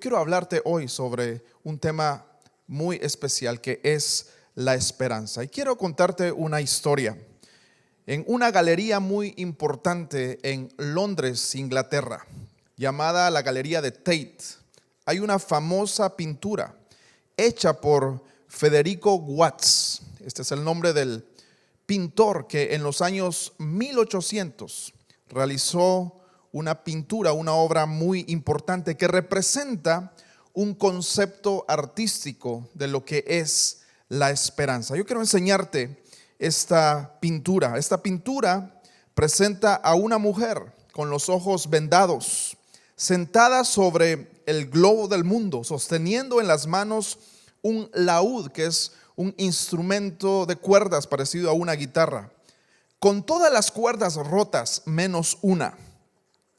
quiero hablarte hoy sobre un tema muy especial que es la esperanza. Y quiero contarte una historia. En una galería muy importante en Londres, Inglaterra, llamada la Galería de Tate, hay una famosa pintura hecha por Federico Watts. Este es el nombre del pintor que en los años 1800 realizó una pintura, una obra muy importante que representa un concepto artístico de lo que es la esperanza. Yo quiero enseñarte esta pintura. Esta pintura presenta a una mujer con los ojos vendados, sentada sobre el globo del mundo, sosteniendo en las manos un laúd, que es un instrumento de cuerdas parecido a una guitarra, con todas las cuerdas rotas menos una.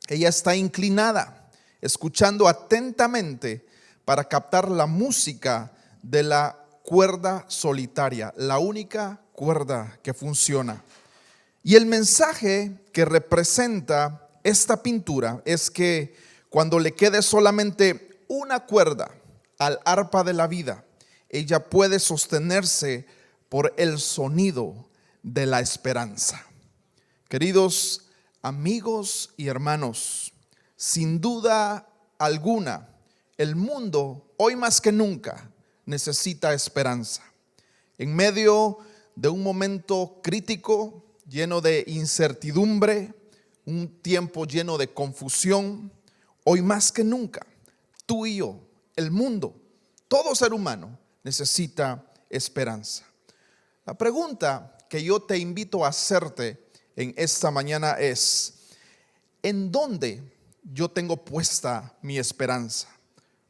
Ella está inclinada, escuchando atentamente para captar la música de la cuerda solitaria, la única cuerda que funciona. Y el mensaje que representa esta pintura es que cuando le quede solamente una cuerda al arpa de la vida, ella puede sostenerse por el sonido de la esperanza. Queridos amigos y hermanos, sin duda alguna, el mundo hoy más que nunca necesita esperanza. En medio de un momento crítico, lleno de incertidumbre, un tiempo lleno de confusión, hoy más que nunca, tú y yo, el mundo, todo ser humano necesita esperanza. La pregunta que yo te invito a hacerte en esta mañana es: ¿en dónde yo tengo puesta mi esperanza?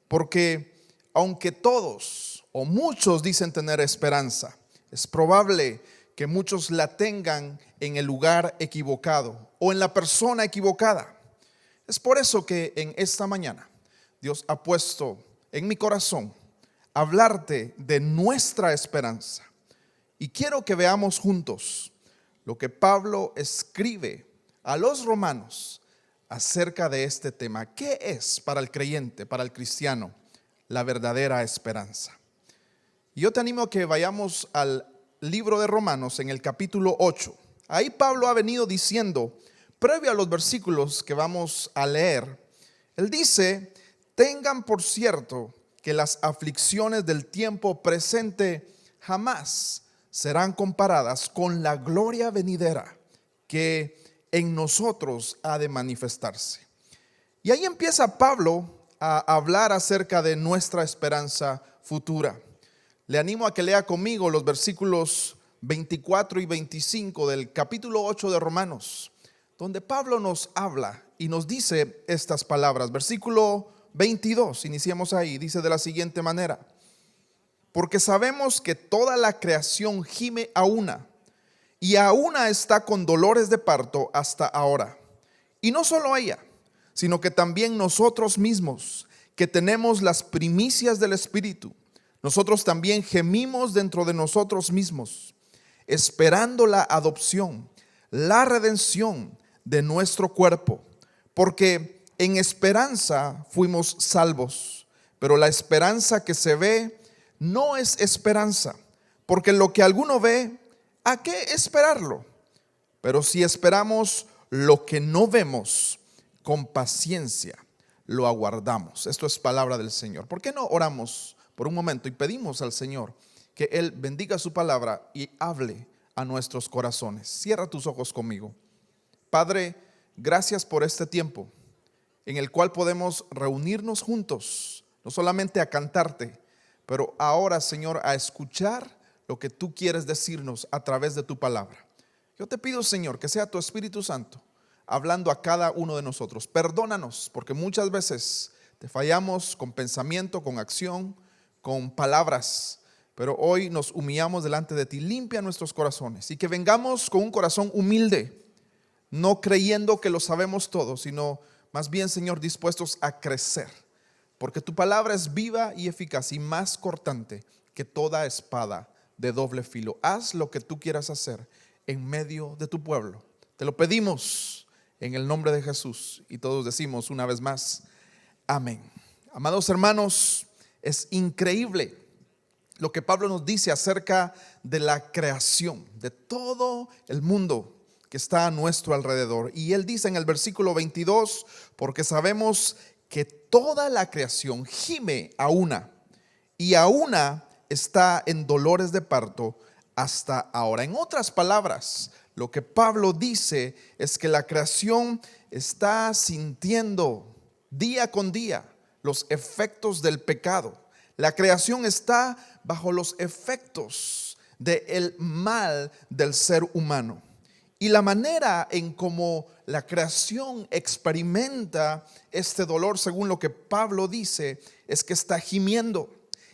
Porque aunque todos o muchos dicen tener esperanza, es probable que muchos la tengan en el lugar equivocado o en la persona equivocada. Es por eso que en esta mañana Dios ha puesto en mi corazón hablarte de nuestra esperanza. Y quiero que veamos juntos lo que Pablo escribe a los romanos acerca de este tema. ¿Qué es para el creyente, para el cristiano, la verdadera esperanza? Y yo te animo a que vayamos al libro de Romanos en el capítulo 8. Ahí Pablo ha venido diciendo, previo a los versículos que vamos a leer, él dice: tengan por cierto que las aflicciones del tiempo presente jamás serán comparadas con la gloria venidera que en nosotros ha de manifestarse. Y ahí empieza Pablo a hablar acerca de nuestra esperanza futura. Le animo a que lea conmigo los versículos 24 y 25 del capítulo 8 de Romanos, donde Pablo nos habla y nos dice estas palabras. Versículo 22, iniciamos ahí, dice de la siguiente manera: porque sabemos que toda la creación gime a una, y a una está con dolores de parto hasta ahora. Y no solo ella, sino que también nosotros mismos, que tenemos las primicias del Espíritu, nosotros también gemimos dentro de nosotros mismos, esperando la adopción, la redención de nuestro cuerpo. Porque en esperanza fuimos salvos, pero la esperanza que se ve no es esperanza, porque lo que alguno ve, ¿a qué esperarlo? Pero si esperamos lo que no vemos, con paciencia lo aguardamos. Esto es palabra del Señor. ¿Por qué no oramos por un momento y pedimos al Señor que Él bendiga su palabra y hable a nuestros corazones? Cierra tus ojos conmigo. Padre, gracias por este tiempo en el cual podemos reunirnos juntos, no solamente a cantarte, pero ahora, Señor, a escuchar lo que tú quieres decirnos a través de tu palabra. Yo te pido, Señor, que sea tu Espíritu Santo hablando a cada uno de nosotros. Perdónanos, porque muchas veces te fallamos con pensamiento, con acción, con palabras, pero hoy nos humillamos delante de ti. Limpia nuestros corazones y que vengamos con un corazón humilde, no creyendo que lo sabemos todo, sino más bien, Señor, dispuestos a crecer, porque tu palabra es viva y eficaz y más cortante que toda espada de doble filo. Haz lo que tú quieras hacer en medio de tu pueblo. Te lo pedimos en el nombre de Jesús, y todos decimos una vez más, amén. Amados hermanos, es increíble lo que Pablo nos dice acerca de la creación, de todo el mundo que está a nuestro alrededor. Y él dice en el versículo 22, porque sabemos que toda la creación gime a una, y a una está en dolores de parto hasta ahora. En otras palabras, lo que Pablo dice es que la creación está sintiendo día con día los efectos del pecado. La creación está bajo los efectos del mal del ser humano. Y la manera en cómo la creación experimenta este dolor, según lo que Pablo dice, es que está gimiendo.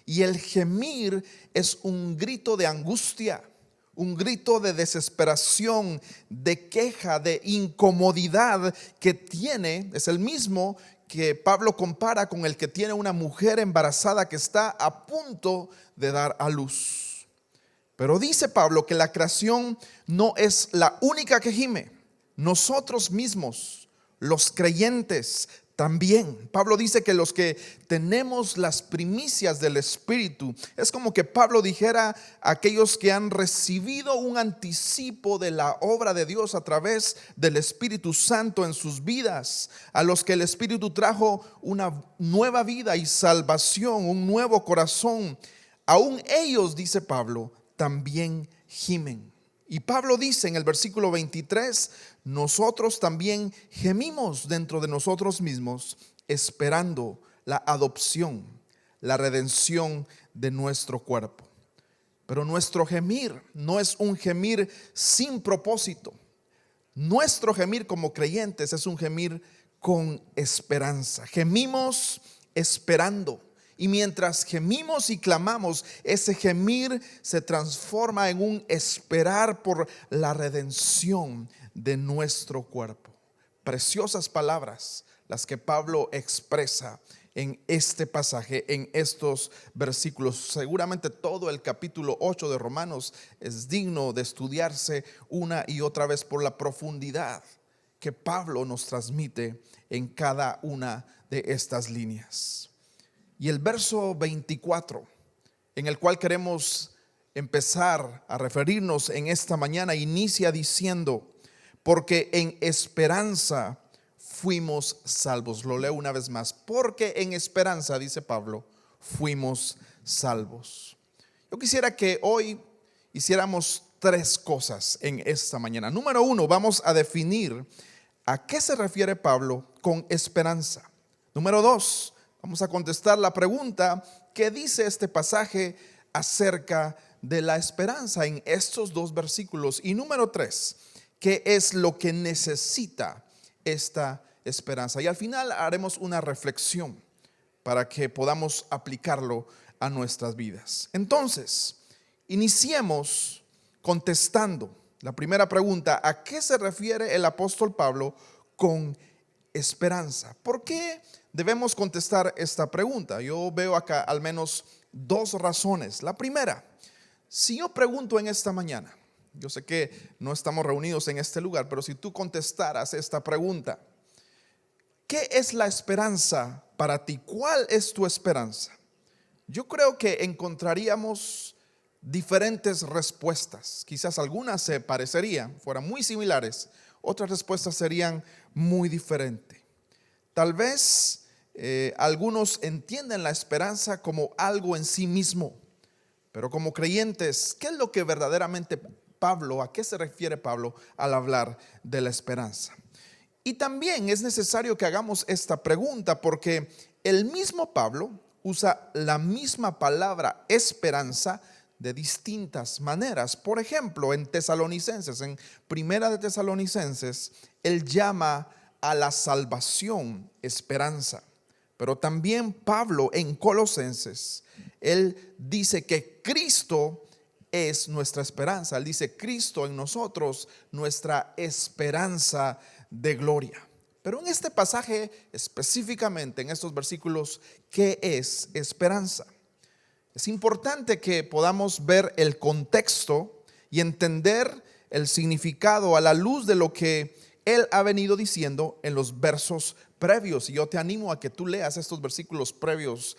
Y el gemir es un grito de angustia, un grito de desesperación, de queja, de incomodidad que tiene. Es el mismo que Pablo compara con el que tiene una mujer embarazada que está a punto de dar a luz. Pero dice Pablo que la creación no es la única que gime. Nosotros mismos, los creyentes, también. Pablo dice que los que tenemos las primicias del Espíritu, es como que Pablo dijera a aquellos que han recibido un anticipo de la obra de Dios a través del Espíritu Santo en sus vidas, a los que el Espíritu trajo una nueva vida y salvación, un nuevo corazón. Aún ellos, dice Pablo, también gimen. Y Pablo dice en el versículo 23, nosotros también gemimos dentro de nosotros mismos, esperando la adopción, la redención de nuestro cuerpo. Pero nuestro gemir no es un gemir sin propósito. Nuestro gemir como creyentes es un gemir con esperanza. Gemimos esperando. Y mientras gemimos y clamamos, ese gemir se transforma en un esperar por la redención de nuestro cuerpo. Preciosas palabras las que Pablo expresa en este pasaje, en estos versículos. Seguramente todo el capítulo 8 de Romanos es digno de estudiarse una y otra vez por la profundidad que Pablo nos transmite en cada una de estas líneas. Y el verso 24, en el cual queremos empezar a referirnos en esta mañana, inicia diciendo, porque en esperanza fuimos salvos. Lo leo una vez más, porque en esperanza, dice Pablo, fuimos salvos. Yo quisiera que hoy hiciéramos tres cosas en esta mañana. Número uno, vamos a definir a qué se refiere Pablo con esperanza. Número dos, vamos a contestar la pregunta, ¿qué dice este pasaje acerca de la esperanza en estos dos versículos? Y número tres, ¿qué es lo que necesita esta esperanza? Y al final haremos una reflexión para que podamos aplicarlo a nuestras vidas. Entonces, iniciemos contestando la primera pregunta, ¿a qué se refiere el apóstol Pablo con esperanza? ¿Por qué debemos contestar esta pregunta? Yo veo acá al menos dos razones. La primera, si yo pregunto en esta mañana, yo sé que no estamos reunidos en este lugar, pero si tú contestaras esta pregunta, ¿qué es la esperanza para ti? ¿Cuál es tu esperanza? Yo creo que encontraríamos diferentes respuestas. Quizás algunas se parecerían, fueran muy similares, otras respuestas serían muy diferentes. Tal vez algunos entienden la esperanza como algo en sí mismo, pero como creyentes, ¿qué es lo que verdaderamente Pablo, a qué se refiere Pablo al hablar de la esperanza? Y también es necesario que hagamos esta pregunta porque el mismo Pablo usa la misma palabra esperanza de distintas maneras. Por ejemplo, en Tesalonicenses, en Primera de Tesalonicenses, él llama a la salvación esperanza. Pero también Pablo en Colosenses, él dice que Cristo es nuestra esperanza. Él dice Cristo en nosotros, nuestra esperanza de gloria. Pero en este pasaje específicamente, en estos versículos, ¿qué es esperanza? Es importante que podamos ver el contexto y entender el significado a la luz de lo que él ha venido diciendo en los versos previos. Y yo te animo a que tú leas estos versículos previos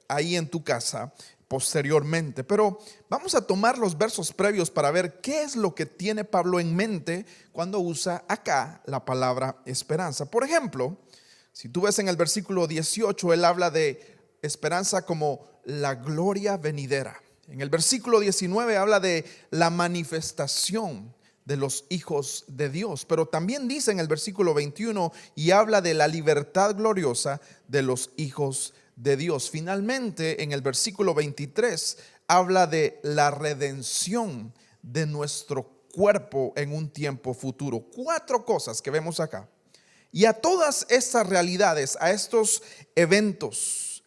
ahí en tu casa posteriormente. Pero vamos a tomar los versos previos para ver qué es lo que tiene Pablo en mente cuando usa acá la palabra esperanza. Por ejemplo, si tú ves en el versículo 18, él habla de esperanza como la gloria venidera. En el versículo 19 habla de la manifestación de los hijos de Dios, pero también dice en el versículo 21 y habla de la libertad gloriosa de los hijos de Dios. Finalmente, en el versículo 23 habla de la redención de nuestro cuerpo en un tiempo futuro. 4 cosas que vemos acá. Y a todas estas realidades, a estos eventos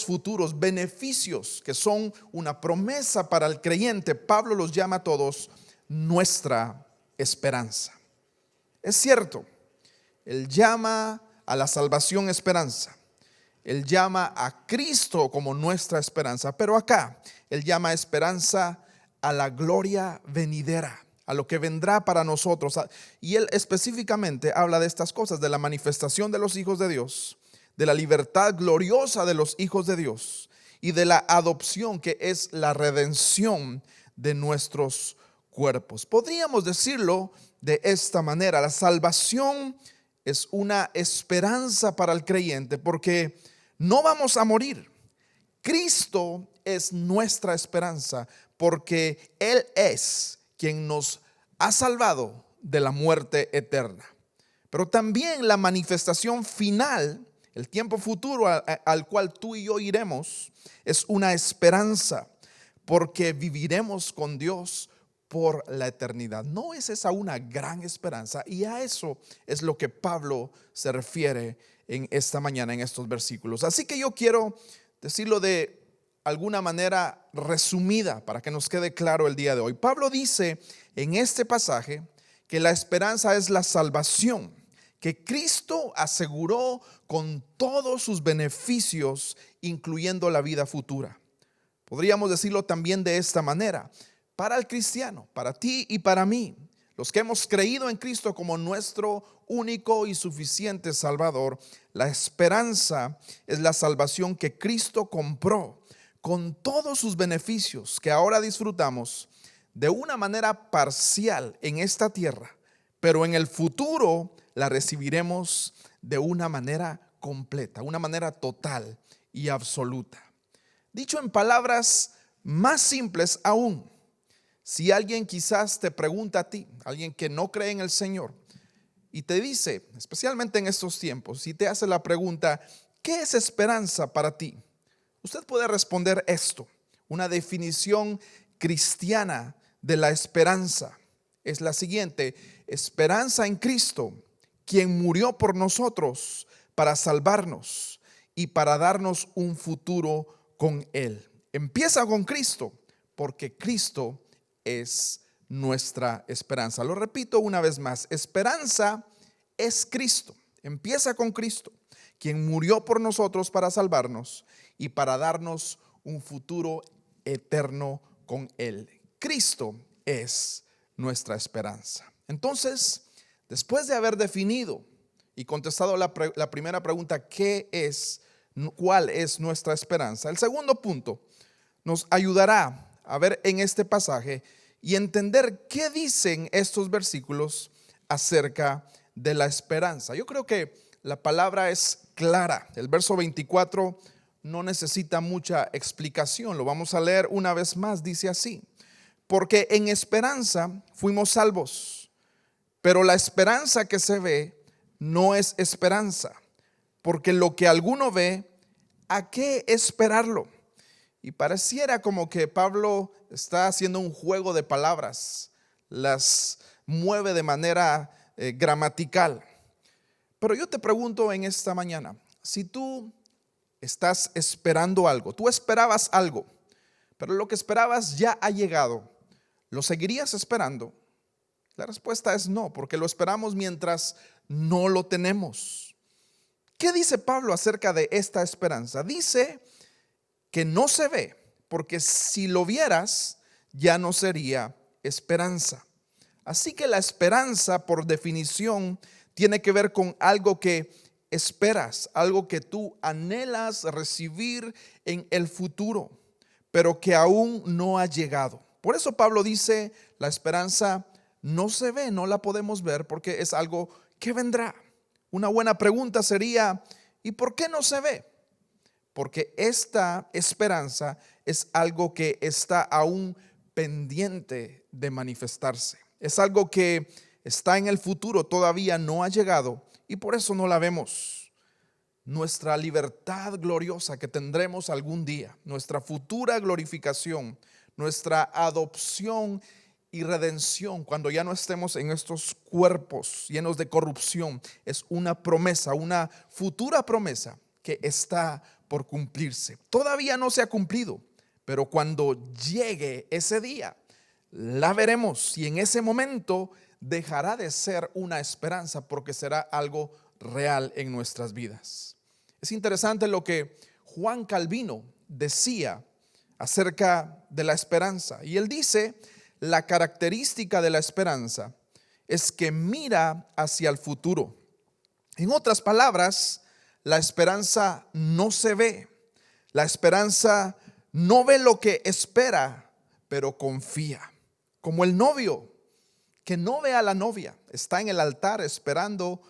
futuros, beneficios que son una promesa para el creyente, Pablo los llama a todos nuestra esperanza. Es cierto, él llama a la salvación esperanza, él llama a Cristo como nuestra esperanza, pero acá él llama esperanza a la gloria venidera, a lo que vendrá para nosotros. Y él específicamente habla de estas cosas, de la manifestación de los hijos de Dios, de la libertad gloriosa de los hijos de Dios y de la adopción, que es la redención de nuestros cuerpos. Podríamos decirlo de esta manera: la salvación es una esperanza para el creyente porque no vamos a morir. Cristo es nuestra esperanza porque Él es quien nos ha salvado de la muerte eterna. Pero también la manifestación final, el tiempo futuro al cual tú y yo iremos, es una esperanza porque viviremos con Dios por la eternidad. ¿No es esa una gran esperanza? Y a eso es lo que Pablo se refiere en esta mañana, en estos versículos. Así que yo quiero decirlo de alguna manera resumida para que nos quede claro el día de hoy. Pablo dice en este pasaje que la esperanza es la salvación que Cristo aseguró con todos sus beneficios, incluyendo la vida futura. Podríamos decirlo también de esta manera: para el cristiano, para ti y para mí, los que hemos creído en Cristo como nuestro único y suficiente Salvador, la esperanza es la salvación que Cristo compró con todos sus beneficios que ahora disfrutamos de una manera parcial en esta tierra, pero en el futuro la recibiremos de una manera completa, una manera total y absoluta. Dicho en palabras más simples aún, si alguien quizás te pregunta a ti, alguien que no cree en el Señor, y te dice, especialmente en estos tiempos, si te hace la pregunta, ¿qué es esperanza para ti? Usted puede responder esto: una definición cristiana de la esperanza es la siguiente: esperanza en Cristo, quien murió por nosotros para salvarnos y para darnos un futuro con Él. Empieza con Cristo, porque Cristo es nuestra esperanza. Lo repito una vez más: esperanza es Cristo. Empieza con Cristo, quien murió por nosotros para salvarnos y para darnos un futuro eterno con Él. Cristo es nuestra esperanza. Entonces, después de haber definido y contestado la primera pregunta, ¿cuál es nuestra esperanza?, el segundo punto nos ayudará a ver en este pasaje y entender qué dicen estos versículos acerca de la esperanza. Yo creo que la palabra es clara. El verso 24 no necesita mucha explicación. Lo vamos a leer una vez más. Dice así: porque en esperanza fuimos salvos, pero la esperanza que se ve no es esperanza, porque lo que alguno ve, ¿a qué esperarlo? Y pareciera como que Pablo está haciendo un juego de palabras, las mueve de manera gramatical. Pero yo te pregunto en esta mañana, si tú estás esperando algo, tú esperabas algo, pero lo que esperabas ya ha llegado, ¿lo seguirías esperando? La respuesta es no, porque lo esperamos mientras no lo tenemos. ¿Qué dice Pablo acerca de esta esperanza? Dice que no se ve, porque si lo vieras ya no sería esperanza. Así que la esperanza, por definición, tiene que ver con algo que esperas, algo que tú anhelas recibir en el futuro, pero que aún no ha llegado. Por eso Pablo dice, la esperanza no se ve, no la podemos ver porque es algo que vendrá. Una buena pregunta sería, ¿y por qué no se ve? Porque esta esperanza es algo que está aún pendiente de manifestarse. Es algo que está en el futuro, todavía no ha llegado y por eso no la vemos. Nuestra libertad gloriosa que tendremos algún día, nuestra futura glorificación, nuestra adopción y redención cuando ya no estemos en estos cuerpos llenos de corrupción, es una promesa, una futura promesa que está por cumplirse. Todavía no se ha cumplido, pero cuando llegue ese día, la veremos y en ese momento dejará de ser una esperanza porque será algo real en nuestras vidas. Es interesante lo que Juan Calvino decía acerca de la esperanza. Y él dice, la característica de la esperanza es que mira hacia el futuro. En otras palabras, la esperanza no se ve. La esperanza no ve lo que espera, pero confía. Como el novio que no ve a la novia, está en el altar esperando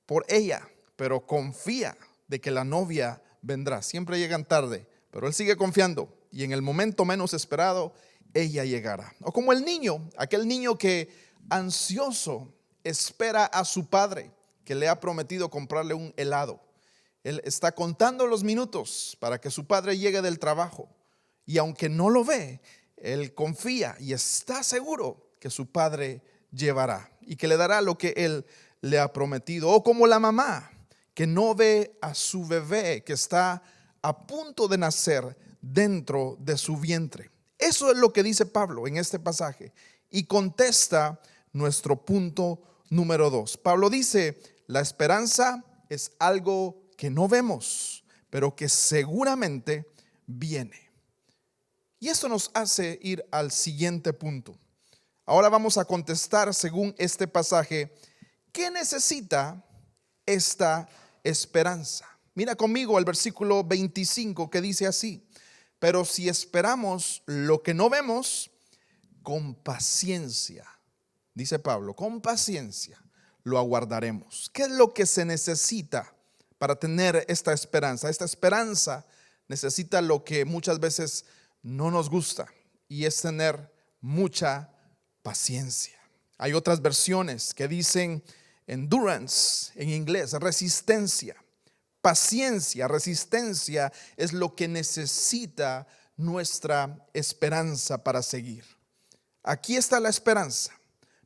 por ella, pero confía de que la novia vendrá. Siempre llegan tarde, pero él sigue confiando y en el momento menos esperado, ella llegará. O como el niño, aquel niño que ansioso espera a su padre que le ha prometido comprarle un helado. Él está contando los minutos para que su padre llegue del trabajo y aunque no lo ve, él confía y está seguro que su padre llevará y que le dará lo que él le ha prometido. O como la mamá que no ve a su bebé que está a punto de nacer dentro de su vientre. Eso es lo que dice Pablo en este pasaje y contesta nuestro punto número 2. Pablo dice, la esperanza es algo que no vemos, pero que seguramente viene. Y esto nos hace ir al siguiente punto. Ahora vamos a contestar según este pasaje, ¿qué necesita esta esperanza? Mira conmigo el versículo 25 que dice así, pero si esperamos lo que no vemos, con paciencia, dice Pablo, con paciencia lo aguardaremos. ¿Qué es lo que se necesita para tener esta esperanza? Esta esperanza necesita lo que muchas veces no nos gusta y es tener mucha paciencia. Hay otras versiones que dicen endurance en inglés, resistencia. Paciencia, resistencia es lo que necesita nuestra esperanza para seguir. Aquí está la esperanza,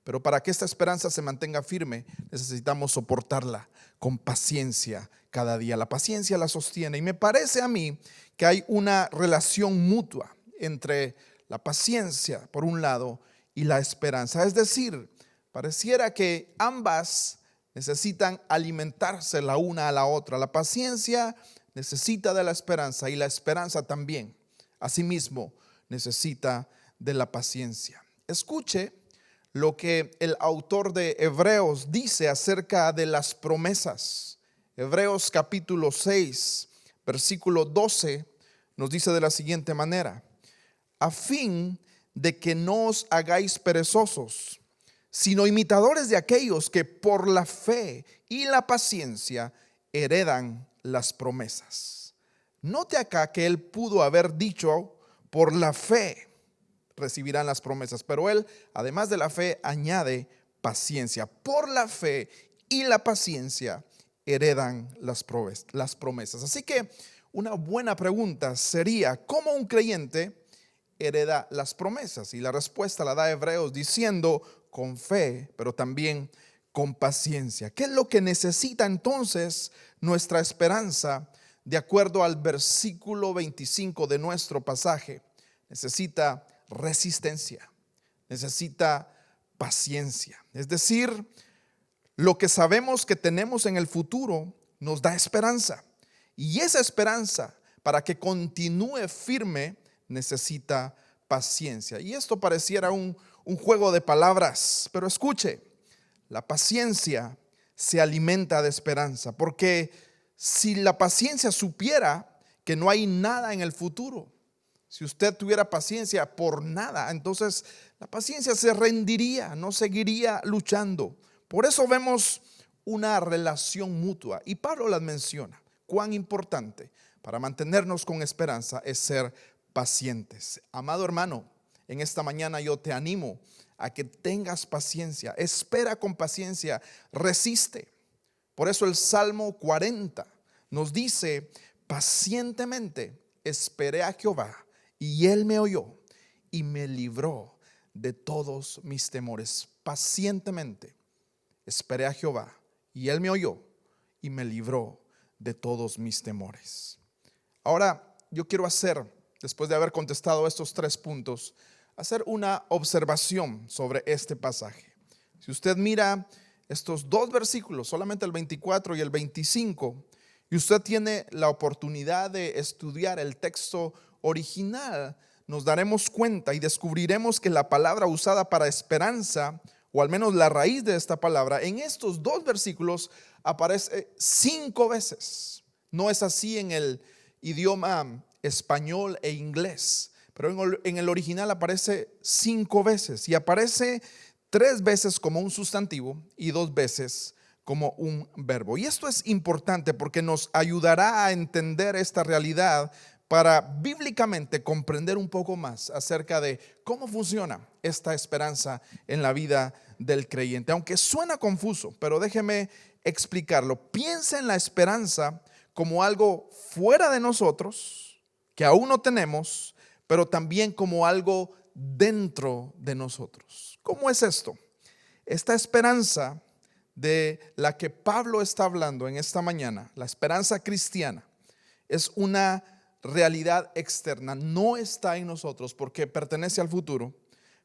pero para que esta esperanza se mantenga firme, necesitamos soportarla con paciencia cada día. La paciencia la sostiene y me parece a mí que hay una relación mutua entre la paciencia, por un lado, y la esperanza. Es decir, pareciera que ambas necesitan alimentarse la una a la otra. La paciencia necesita de la esperanza y la esperanza también, asimismo, necesita de la paciencia. Escuche lo que el autor de Hebreos dice acerca de las promesas. Hebreos capítulo 6, versículo 12 nos dice de la siguiente manera, a fin de que no os hagáis perezosos, sino imitadores de aquellos que por la fe y la paciencia heredan las promesas. Note acá que él pudo haber dicho, por la fe recibirán las promesas, pero él, además de la fe, añade paciencia. Por la fe y la paciencia heredan las promesas. Así que una buena pregunta sería, ¿cómo un creyente hereda las promesas? Y la respuesta la da Hebreos diciendo, con fe, pero también con paciencia. ¿Qué es lo que necesita entonces nuestra esperanza? De acuerdo al versículo 25 de nuestro pasaje, necesita resistencia, necesita paciencia. Es decir, lo que sabemos que tenemos en el futuro nos da esperanza. Y esa esperanza, para que continúe firme, necesita paciencia. Y esto pareciera un un juego de palabras, pero escuche, la paciencia se alimenta de esperanza, porque si la paciencia supiera que no hay nada en el futuro, si usted tuviera paciencia por nada, entonces la paciencia se rendiría, no seguiría luchando. Por eso vemos una relación mutua, y Pablo las menciona. Cuán importante para mantenernos con esperanza es ser pacientes. Amado hermano, en esta mañana yo te animo a que tengas paciencia, espera con paciencia, resiste. Por eso el Salmo 40 nos dice: pacientemente esperé a Jehová y él me oyó y me libró de todos mis temores. Pacientemente esperé a Jehová y él me oyó y me libró de todos mis temores. Ahora yo quiero hacer, después de haber contestado estos 3 puntos, hacer una observación sobre este pasaje. Si usted mira estos 2 versículos, solamente el 24 y el 25, y usted tiene la oportunidad de estudiar el texto original, nos daremos cuenta y descubriremos que la palabra usada para esperanza, o al menos la raíz de esta palabra, en estos 2 versículos aparece 5 veces. No es así en el idioma español e inglés, pero en el original aparece 5 veces, y aparece 3 veces como un sustantivo y 2 veces como un verbo. Y esto es importante porque nos ayudará a entender esta realidad para bíblicamente comprender un poco más acerca de cómo funciona esta esperanza en la vida del creyente. Aunque suena confuso, pero déjeme explicarlo. Piensa en la esperanza como algo fuera de nosotros, que aún no tenemos, pero también como algo dentro de nosotros. ¿Cómo es esto? Esta esperanza de la que Pablo está hablando en esta mañana, la esperanza cristiana, es una realidad externa. No está en nosotros porque pertenece al futuro,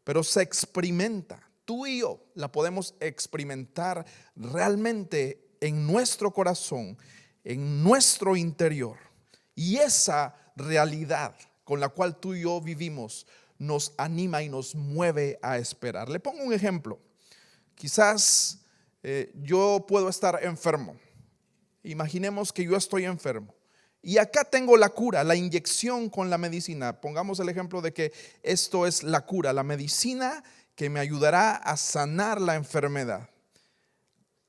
pero se experimenta. Tú y yo la podemos experimentar realmente en nuestro corazón, en nuestro interior. Y esa realidad con la cual tú y yo vivimos nos anima y nos mueve a esperar. Le pongo un ejemplo. Quizás yo puedo estar enfermo. Imaginemos que yo estoy enfermo y acá tengo la cura, la inyección con la medicina. Pongamos el ejemplo de que esto es la cura, la medicina que me ayudará a sanar la enfermedad.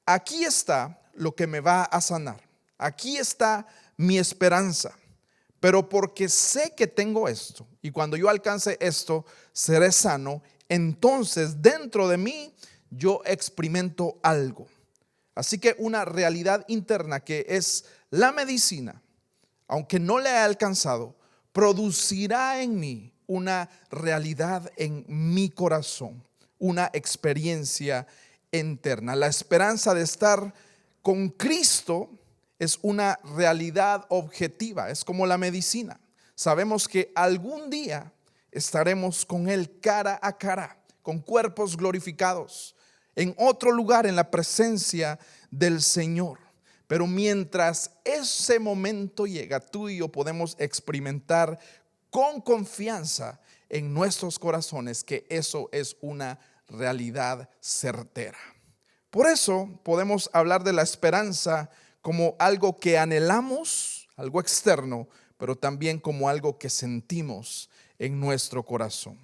Aquí está lo que me va a sanar. Aquí está mi esperanza. Pero porque sé que tengo esto, y cuando yo alcance esto, seré sano, entonces dentro de mí yo experimento algo. Así que una realidad interna que es la medicina, aunque no le haya alcanzado, producirá en mí una realidad en mi corazón, una experiencia interna. La esperanza de estar con Cristo es una realidad objetiva, es como la medicina. Sabemos que algún día estaremos con Él cara a cara, con cuerpos glorificados, en otro lugar, en la presencia del Señor. Pero mientras ese momento llega, tú y yo podemos experimentar con confianza en nuestros corazones que eso es una realidad certera. Por eso podemos hablar de la esperanza como algo que anhelamos, algo externo, pero también como algo que sentimos en nuestro corazón.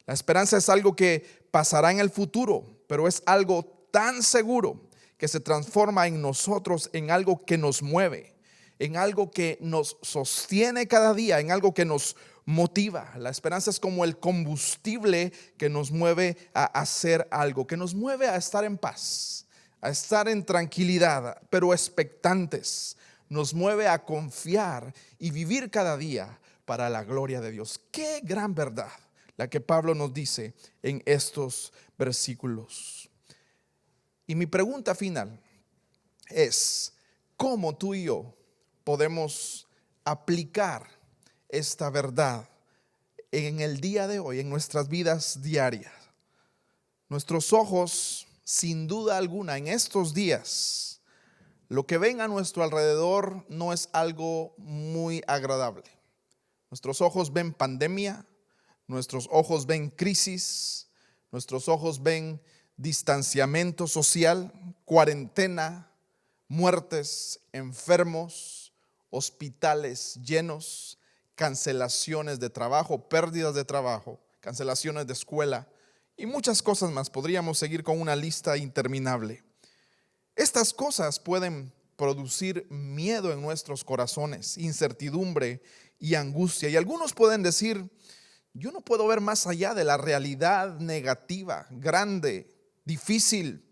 La esperanza es algo que pasará en el futuro, pero es algo tan seguro que se transforma en nosotros en algo que nos mueve, en algo que nos sostiene cada día, en algo que nos motiva. La esperanza es como el combustible que nos mueve a hacer algo, que nos mueve a estar en paz, a estar en tranquilidad, pero expectantes. Nos mueve a confiar y vivir cada día para la gloria de Dios. Qué gran verdad la que Pablo nos dice en estos versículos. Y mi pregunta final es: ¿cómo tú y yo podemos aplicar esta verdad en el día de hoy, en nuestras vidas diarias? Nuestros ojos, sin duda alguna, en estos días, lo que ven a nuestro alrededor no es algo muy agradable. Nuestros ojos ven pandemia, nuestros ojos ven crisis, Nuestros ojos ven distanciamiento social, cuarentena, muertes, enfermos, hospitales llenos, cancelaciones de trabajo, pérdidas de trabajo, cancelaciones de escuela y muchas cosas más. Podríamos seguir con una lista interminable. Estas cosas pueden producir miedo en nuestros corazones, incertidumbre y angustia. Y algunos pueden decir: yo no puedo ver más allá de la realidad negativa, grande, difícil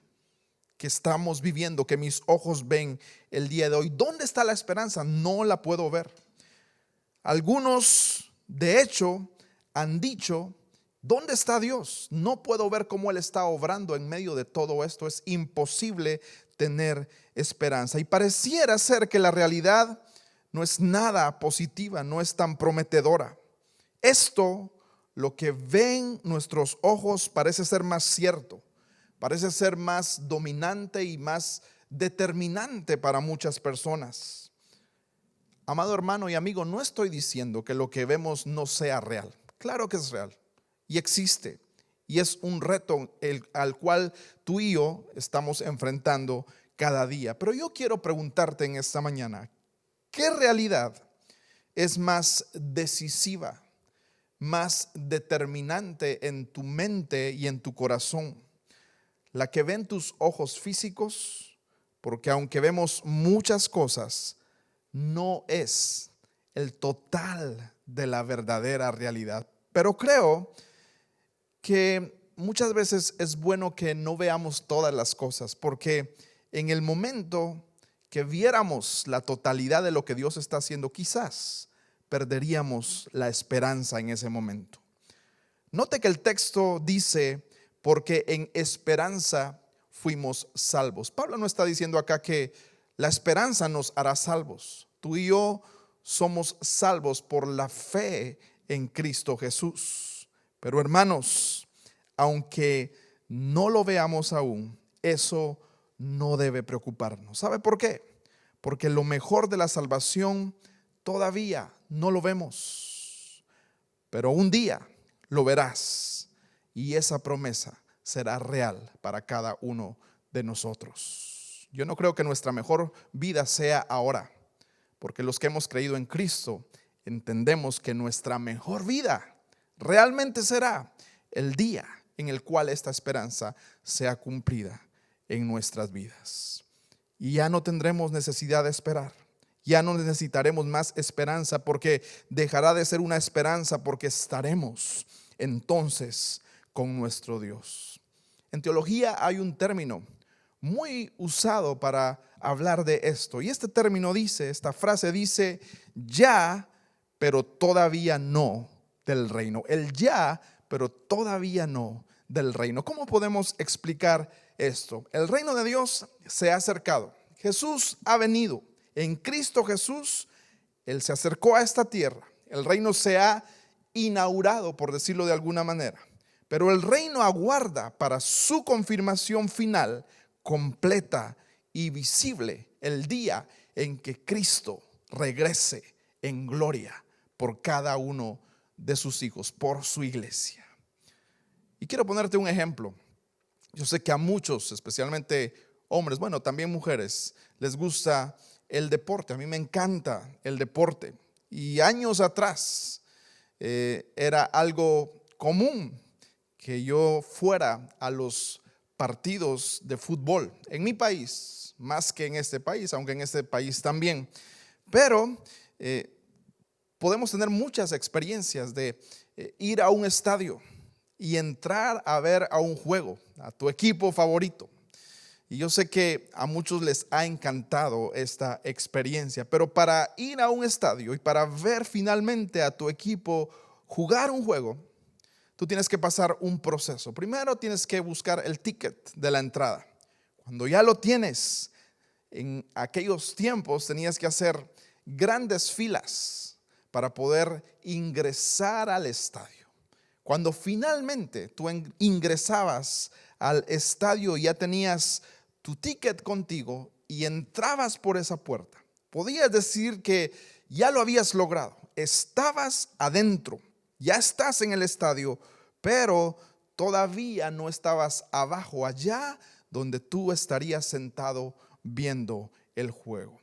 que estamos viviendo, que mis ojos ven el día de hoy. ¿Dónde está la esperanza? No la puedo ver. Algunos, de hecho, han dicho: ¿dónde está Dios? No puedo ver cómo Él está obrando en medio de todo esto. Es imposible tener esperanza. Y pareciera ser que la realidad no es nada positiva, no es tan prometedora. Esto, lo que ven nuestros ojos, parece ser más cierto, parece ser más dominante y más determinante para muchas personas. Amado hermano y amigo, no estoy diciendo que lo que vemos no sea real. Claro que es real y existe, y es un reto al cual tú y yo estamos enfrentando cada día. Pero yo quiero preguntarte en esta mañana: ¿qué realidad es más decisiva, más determinante en tu mente y en tu corazón? ¿La que ven tus ojos físicos? Porque aunque vemos muchas cosas, no es el total de la verdadera realidad. Pero creo que muchas veces es bueno que no veamos todas las cosas, porque en el momento que viéramos la totalidad de lo que Dios está haciendo, quizás perderíamos la esperanza en ese momento. Note que el texto dice: porque en esperanza fuimos salvos. Pablo no está diciendo acá que la esperanza nos hará salvos. Tú y yo somos salvos por la fe en Cristo Jesús. Pero hermanos, aunque no lo veamos aún, eso no debe preocuparnos. ¿Sabe por qué? Porque lo mejor de la salvación todavía no lo vemos, pero un día lo verás, y esa promesa será real para cada uno de nosotros. Yo no creo que nuestra mejor vida sea ahora, porque los que hemos creído en Cristo entendemos que nuestra mejor vida realmente será el día en el cual esta esperanza sea cumplida en nuestras vidas. Y ya no tendremos necesidad de esperar. Ya no necesitaremos más esperanza, porque dejará de ser una esperanza, porque estaremos entonces con nuestro Dios. En teología hay un término muy usado para hablar de esto, y este término dice, esta frase dice: ya, pero todavía no del reino. El ya, pero todavía no del reino. ¿Cómo podemos explicar esto? El reino de Dios se ha acercado. Jesús ha venido. En Cristo Jesús, Él se acercó a esta tierra. El reino se ha inaugurado, por decirlo de alguna manera. Pero el reino aguarda para su confirmación final, completa y visible, el día en que Cristo regrese en gloria por cada uno de sus hijos, por su iglesia. Y quiero ponerte un ejemplo. Yo sé que a muchos, especialmente hombres, bueno, también mujeres, les gusta el deporte. A mí me encanta el deporte. Y años atrás era algo común que yo fuera a los partidos de fútbol en mi país, más que en este país, aunque en este país también. Pero podemos tener muchas experiencias de ir a un estadio y entrar a ver a un juego, a tu equipo favorito. Y yo sé que a muchos les ha encantado esta experiencia, pero para ir a un estadio y para ver finalmente a tu equipo jugar un juego, tú tienes que pasar un proceso. Primero tienes que buscar el ticket de la entrada. Cuando ya lo tienes, en aquellos tiempos tenías que hacer grandes filas para poder ingresar al estadio. Cuando finalmente tú ingresabas al estadio y ya tenías tu ticket contigo y entrabas por esa puerta, podías decir que ya lo habías logrado. Estabas adentro, ya estás en el estadio, pero todavía no estabas abajo, allá donde tú estarías sentado viendo el juego.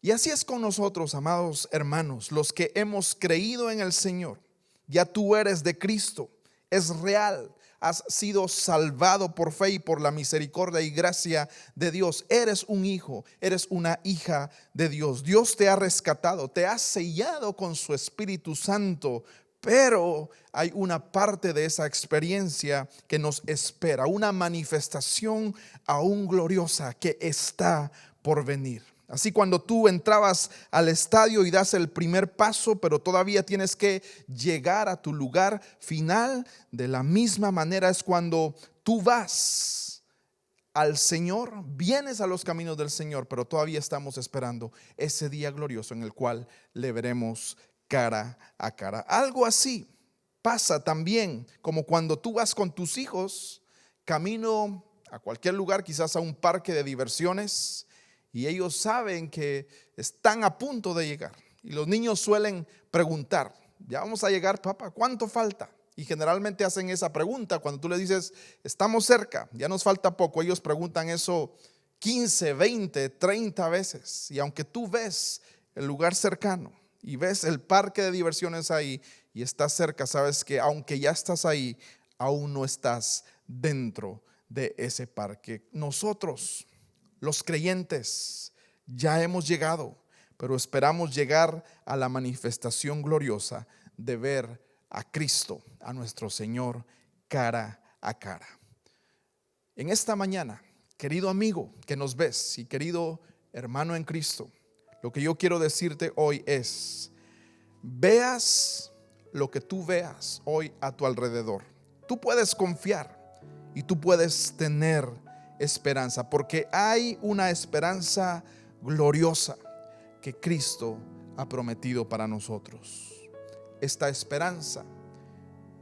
Y así es con nosotros, amados hermanos, los que hemos creído en el Señor. Ya tú eres de Cristo, es real. Has sido salvado por fe y por la misericordia y gracia de Dios. Eres un hijo, eres una hija de Dios. Dios te ha rescatado, te ha sellado con su Espíritu Santo. Pero hay una parte de esa experiencia que nos espera, una manifestación aún gloriosa que está por venir. Así cuando tú entrabas al estadio y das el primer paso, pero todavía tienes que llegar a tu lugar final, de la misma manera es cuando tú vas al Señor, vienes a los caminos del Señor, pero todavía estamos esperando ese día glorioso en el cual le veremos cara a cara. Algo así pasa también como cuando tú vas con tus hijos camino a cualquier lugar, quizás a un parque de diversiones, y ellos saben que están a punto de llegar. Y los niños suelen preguntar: ya vamos a llegar, papá, ¿cuánto falta? Y generalmente hacen esa pregunta cuando tú les dices: estamos cerca, ya nos falta poco. Ellos preguntan eso 15, 20, 30 veces. Y aunque tú ves el lugar cercano y ves el parque de diversiones ahí y estás cerca, sabes que aunque ya estás ahí, aún no estás dentro de ese parque. Nosotros, los creyentes, ya hemos llegado, pero esperamos llegar a la manifestación gloriosa de ver a Cristo, a nuestro Señor, cara a cara. En esta mañana, querido amigo que nos ves y querido hermano en Cristo, lo que yo quiero decirte hoy es: veas lo que tú veas hoy a tu alrededor, tú puedes confiar y tú puedes tener esperanza, porque hay una esperanza gloriosa que Cristo ha prometido para nosotros. Esta esperanza,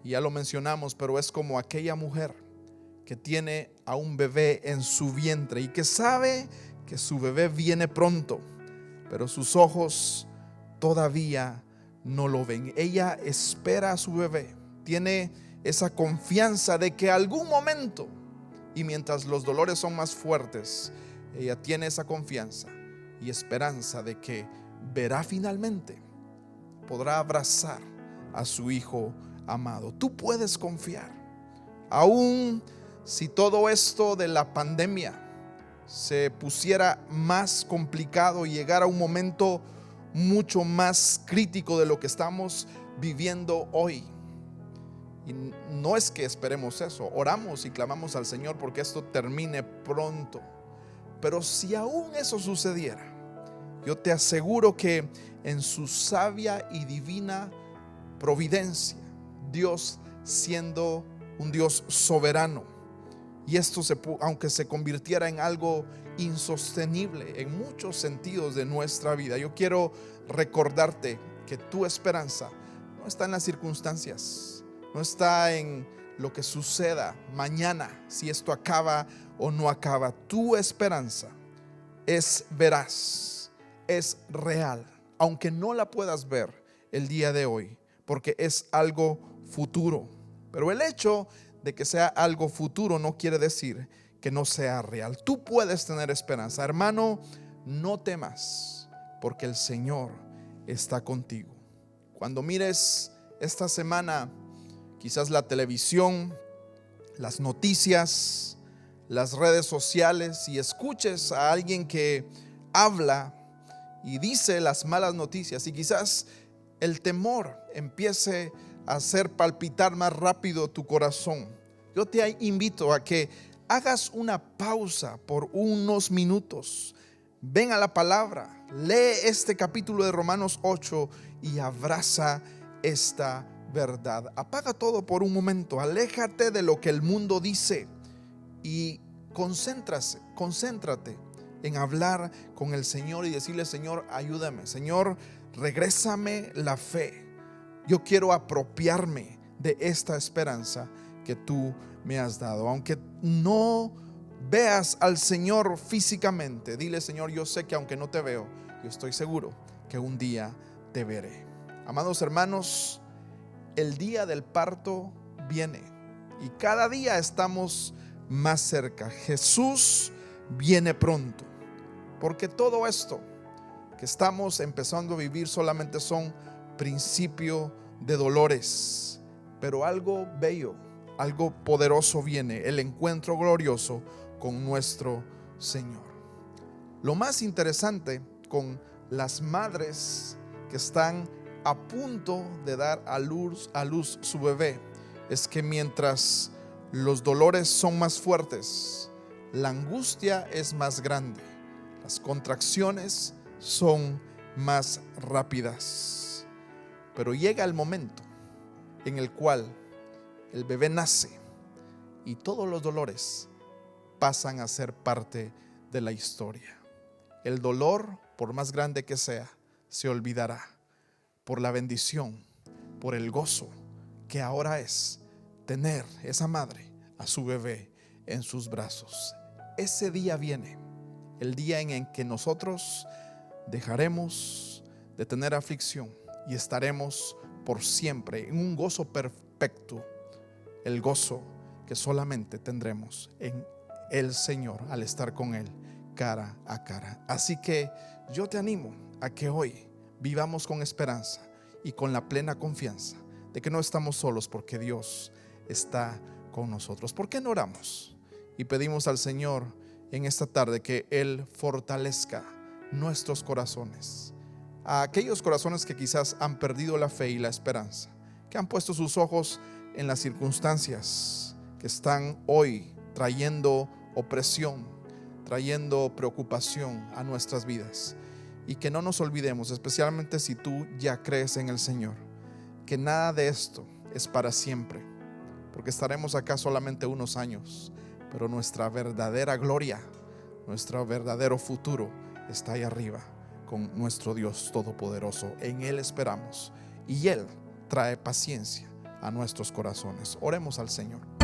y ya lo mencionamos, pero es como aquella mujer que tiene a un bebé en su vientre y que sabe que su bebé viene pronto, pero sus ojos todavía no lo ven. Ella espera a su bebé, tiene esa confianza de que algún momento, y mientras los dolores son más fuertes, ella tiene esa confianza y esperanza de que verá finalmente, podrá abrazar a su hijo amado. Tú puedes confiar, aún si todo esto de la pandemia se pusiera más complicado y llegara a un momento mucho más crítico de lo que estamos viviendo hoy. Y no es que esperemos eso, oramos y clamamos al Señor porque esto termine pronto. Pero si aún eso sucediera, yo te aseguro que en su sabia y divina providencia, Dios, siendo un Dios soberano, y esto aunque se convirtiera en algo insostenible en muchos sentidos de nuestra vida, yo quiero recordarte que tu esperanza no está en las circunstancias, no está en lo que suceda mañana, si esto acaba o no acaba. Tu esperanza es veraz, es real, aunque no la puedas ver el día de hoy, porque es algo futuro. Pero el hecho de que sea algo futuro no quiere decir que no sea real. Tú puedes tener esperanza, hermano. No temas, porque el Señor está contigo. Cuando mires esta semana quizás la televisión, las noticias, las redes sociales, y escuches a alguien que habla y dice las malas noticias, y quizás el temor empiece a hacer palpitar más rápido tu corazón, yo te invito a que hagas una pausa por unos minutos. Ven a la palabra, lee este capítulo de Romanos 8 y abraza esta verdad. Apaga todo por un momento, aléjate de lo que el mundo dice y concéntrate en hablar con el Señor y decirle: Señor, ayúdame, Señor, regrésame la fe. Yo quiero apropiarme de esta esperanza que tú me has dado. Aunque no veas al Señor físicamente, dile: Señor, yo sé que aunque no te veo, yo estoy seguro que un día te veré. Amados hermanos, el día del parto viene. y cada día estamos más cerca. Jesús viene pronto, porque todo esto que estamos empezando a vivir solamente son principio de dolores, pero algo bello, algo poderoso viene, el encuentro glorioso con nuestro Señor. Lo más interesante con las madres que están a punto de dar a luz su bebé es que mientras los dolores son más fuertes, la angustia es más grande, las contracciones son más rápidas. Pero llega el momento en el cual el bebé nace y todos los dolores pasan a ser parte de la historia. El dolor, por más grande que sea, se olvidará por la bendición, por el gozo que ahora es tener esa madre a su bebé en sus brazos. Ese día viene, el día en el que nosotros dejaremos de tener aflicción y estaremos por siempre en un gozo perfecto, el gozo que solamente tendremos en el Señor al estar con Él cara a cara. Así que yo te animo a que hoy vivamos con esperanza y con la plena confianza de que no estamos solos, porque Dios está con nosotros. ¿Por qué no oramos y pedimos al Señor en esta tarde que Él fortalezca nuestros corazones, a aquellos corazones que quizás han perdido la fe y la esperanza, que han puesto sus ojos en las circunstancias que están hoy trayendo opresión, trayendo preocupación a nuestras vidas? Y que no nos olvidemos, especialmente si tú ya crees en el Señor, que nada de esto es para siempre, porque estaremos acá solamente unos años, pero nuestra verdadera gloria, nuestro verdadero futuro está ahí arriba con nuestro Dios Todopoderoso. En Él esperamos y Él trae paciencia a nuestros corazones. Oremos al Señor.